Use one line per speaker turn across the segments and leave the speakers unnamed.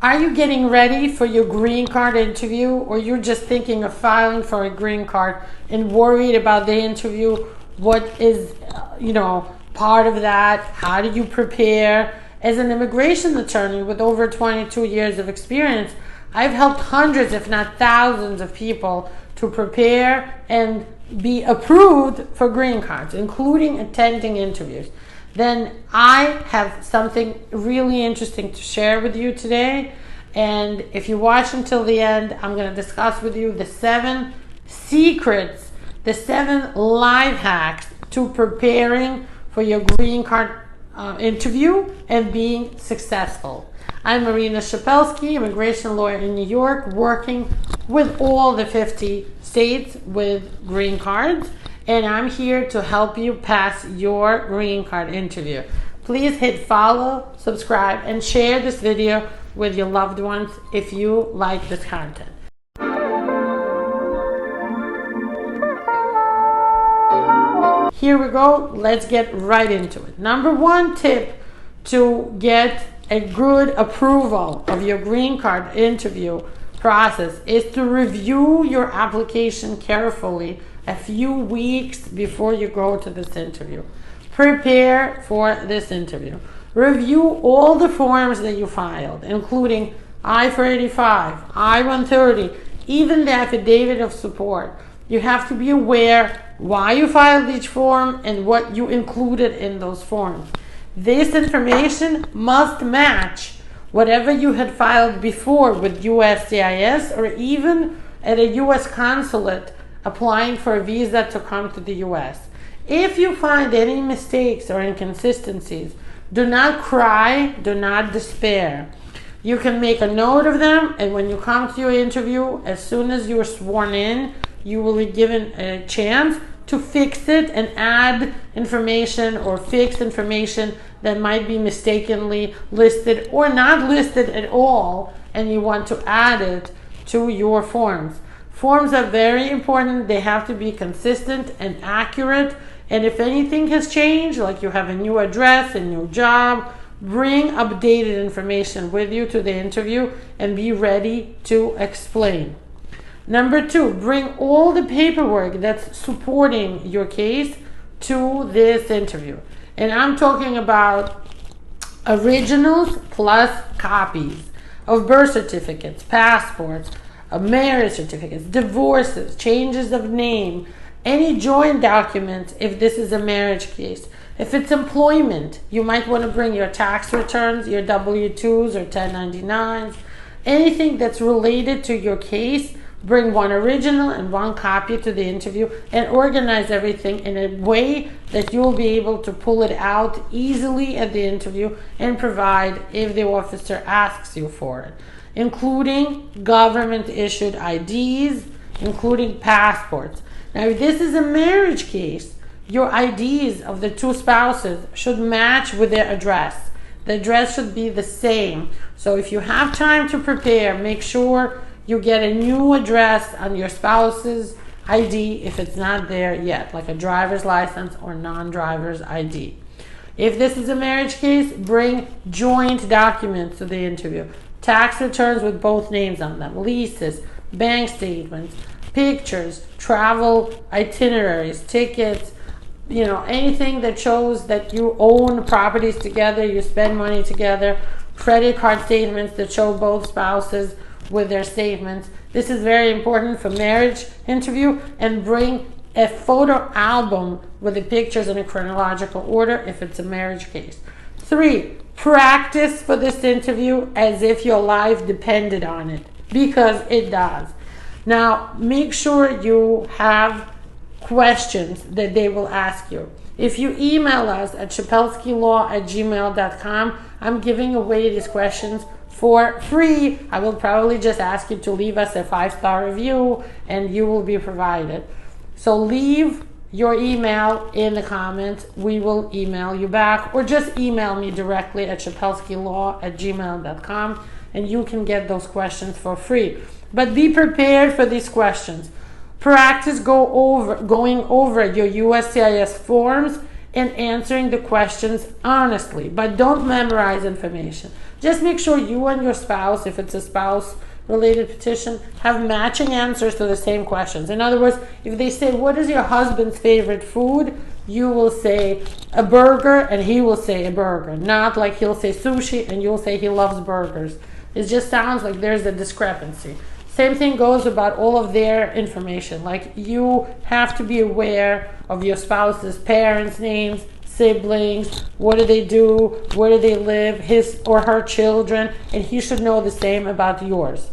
Are you getting ready for your green card interview, or you're just thinking of filing for a green card and worried about the interview? What is, part of that? How do you prepare? As an immigration attorney with over 22 years of experience, I've helped hundreds, if not thousands, of people to prepare and be approved for green cards, including attending interviews. Then I have something really interesting to share with you today. And if you watch until the end, I'm going to discuss with you the 7 secrets, the 7 life hacks to preparing for your green card interview and being successful. I'm Marina Shepelsky, immigration lawyer in New York, working with all the 50 states with green cards. And I'm here to help you pass your green card interview. Please hit follow, subscribe, and share this video with your loved ones if you like this content. Here we go. Let's get right into it. Number 1 tip to get a good approval of your green card interview process is to review your application carefully a few weeks before you go to this interview. Prepare for this interview. Review all the forms that you filed, including I-485, I-130, even the affidavit of support. You have to be aware why you filed each form and what you included in those forms. This information must match whatever you had filed before with USCIS or even at a U.S. consulate applying for a visa to come to the U.S. If you find any mistakes or inconsistencies, do not cry, do not despair. You can make a note of them, and when you come to your interview, as soon as you are sworn in, you will be given a chance to fix it and add information or fix information that might be mistakenly listed or not listed at all, and you want to add it to your forms. Forms are very important. They have to be consistent and accurate. And if anything has changed, like you have a new address, a new job, bring updated information with you to the interview and be ready to explain. Number 2, bring all the paperwork that's supporting your case to this interview. And I'm talking about originals plus copies of birth certificates, passports, marriage certificates, divorces, changes of name, any joint documents if this is a marriage case. If it's employment, you might want to bring your tax returns, your W-2s or 1099s, anything that's related to your case. Bring 1 original and 1 copy to the interview and organize everything in a way that you'll be able to pull it out easily at the interview and provide if the officer asks you for it, including government-issued IDs, including passports. Now, if this is a marriage case, your IDs of the 2 spouses should match with their address. The address should be the same. So if you have time to prepare, make sure you get a new address on your spouse's ID if it's not there yet, like a driver's license or non-driver's ID. If this is a marriage case, bring joint documents to the interview. Tax returns with both names on them, leases, bank statements, pictures, travel itineraries, tickets, anything that shows that you own properties together, you spend money together, credit card statements that show both spouses with their statements. This is very important for marriage interview. And bring a photo album with the pictures in a chronological order if it's a marriage case. 3, practice for this interview as if your life depended on it, because it does. Now, make sure you have questions that they will ask you. If you email us at shepelskylaw@gmail.com, I'm giving away these questions for free. I will probably just ask you to leave us a 5-star review and you will be provided. So leave your email in the comments. We will email you back, or just email me directly at shepelskylaw@gmail.com and you can get those questions for free. But be prepared for these questions. Practice going over your USCIS forms and answering the questions honestly, but don't memorize information. Just make sure you and your spouse, if it's a spouse-related petition, have matching answers to the same questions. In other words, if they say, what is your husband's favorite food? You will say a burger and he will say a burger. Not like he'll say sushi and you'll say he loves burgers. It just sounds like there's a discrepancy. Same thing goes about all of their information. Like, you have to be aware of your spouse's parents' names, siblings, what do they do, where do they live, his or her children, and he should know the same about yours.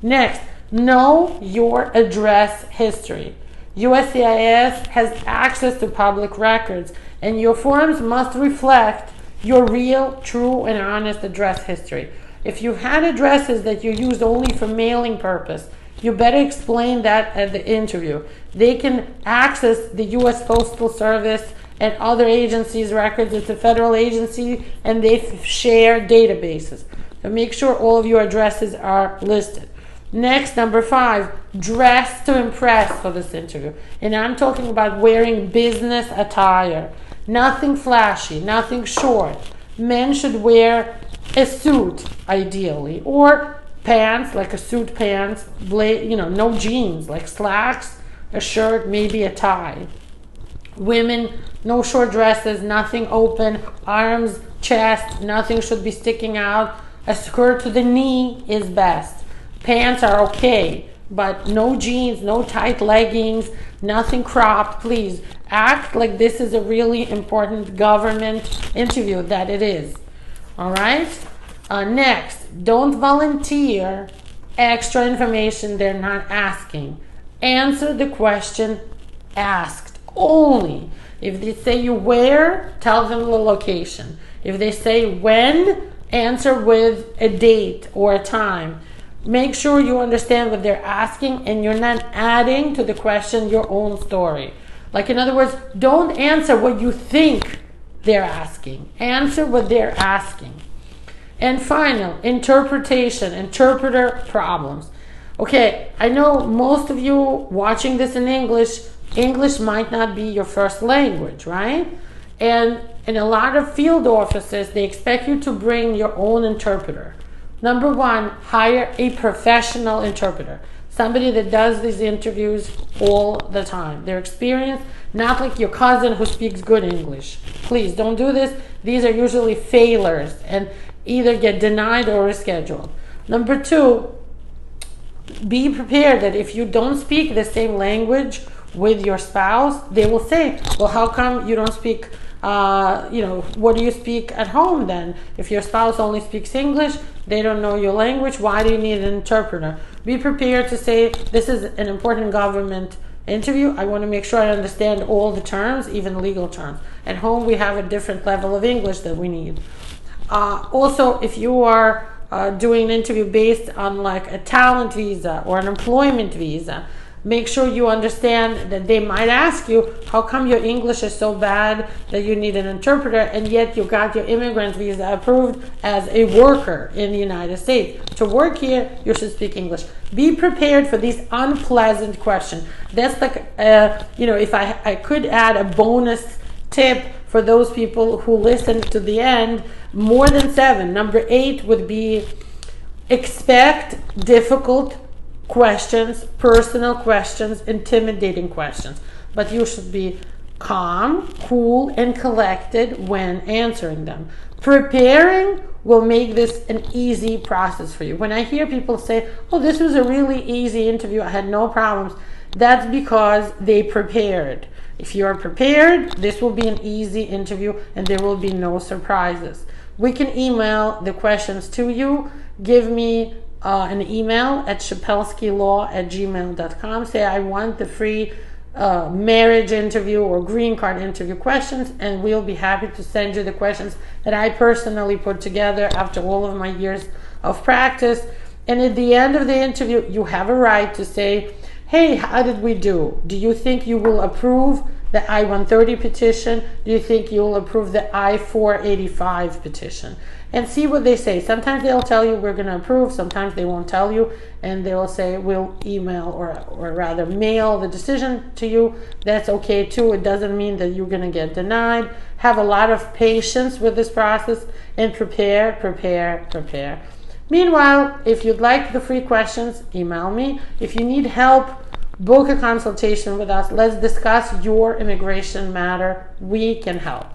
Next, know your address history. USCIS has access to public records, and your forms must reflect your real, true, and honest address history. If you had addresses that you used only for mailing purpose, you better explain that at the interview. They can access the U.S. Postal Service and other agencies' records. It's a federal agency, and they share databases. So make sure all of your addresses are listed. Next, number 5, dress to impress for this interview. And I'm talking about wearing business attire. Nothing flashy, nothing short. Men should wear a suit, ideally, or pants, like a suit pants, no jeans, like slacks, a shirt, maybe a tie. Women, no short dresses, nothing open, arms, chest, nothing should be sticking out. A skirt to the knee is best. Pants are okay, but no jeans, no tight leggings, nothing cropped. Please act like this is a really important government interview that it is. All right? Next, don't volunteer extra information they're not asking. Answer the question asked only. If they say you where, tell them the location. If they say when, answer with a date or a time. Make sure you understand what they're asking and you're not adding to the question your own story. Like, in other words, don't answer what you think they're asking. Answer what they're asking. And final, interpreter problems. Okay, I know most of you watching this in English might not be your first language, right? And in a lot of field offices, they expect you to bring your own interpreter. Number 1, hire a professional interpreter. Somebody that does these interviews all the time. They're experienced, not like your cousin who speaks good English. Please don't do this. These are usually failures and either get denied or rescheduled. Number 2, be prepared that if you don't speak the same language with your spouse, they will say, well, how come you don't speak, what do you speak at home then? If your spouse only speaks English, they don't know your language, why do you need an interpreter? Be prepared to say, this is an important government interview. I want to make sure I understand all the terms, even legal terms. At home, we have a different level of English that we need. Also, if you are doing an interview based on like a talent visa or an employment visa, make sure you understand that they might ask you, how come your English is so bad that you need an interpreter, and yet you got your immigrant visa approved as a worker in the United States. To work here, you should speak English. Be prepared for these unpleasant questions. That's like, if I could add a bonus tip for those people who listen to the end, more than 7. Number 8 would be expect difficult questions, personal questions, intimidating questions. But you should be calm, cool, and collected when answering them. Preparing will make this an easy process for you. When I hear people say, oh, this was a really easy interview, I had no problems, that's because they prepared. If you are prepared, this will be an easy interview and there will be no surprises. We can email the questions to you. Give me an email at shepelskylaw@gmail.com. Say, I want the free marriage interview or green card interview questions, and we'll be happy to send you the questions that I personally put together after all of my years of practice. And at the end of the interview, you have a right to say, hey, how did we do? Do you think you will approve the I-130 petition? Do you think you'll approve the I-485 petition? And see what they say. Sometimes they'll tell you we're going to approve, sometimes they won't tell you, and they'll say we'll email or rather mail the decision to you. That's okay too. It doesn't mean that you're going to get denied. Have a lot of patience with this process and prepare. Meanwhile, if you'd like the free questions, email me. If you need help, book a consultation with us. Let's discuss your immigration matter. We can help.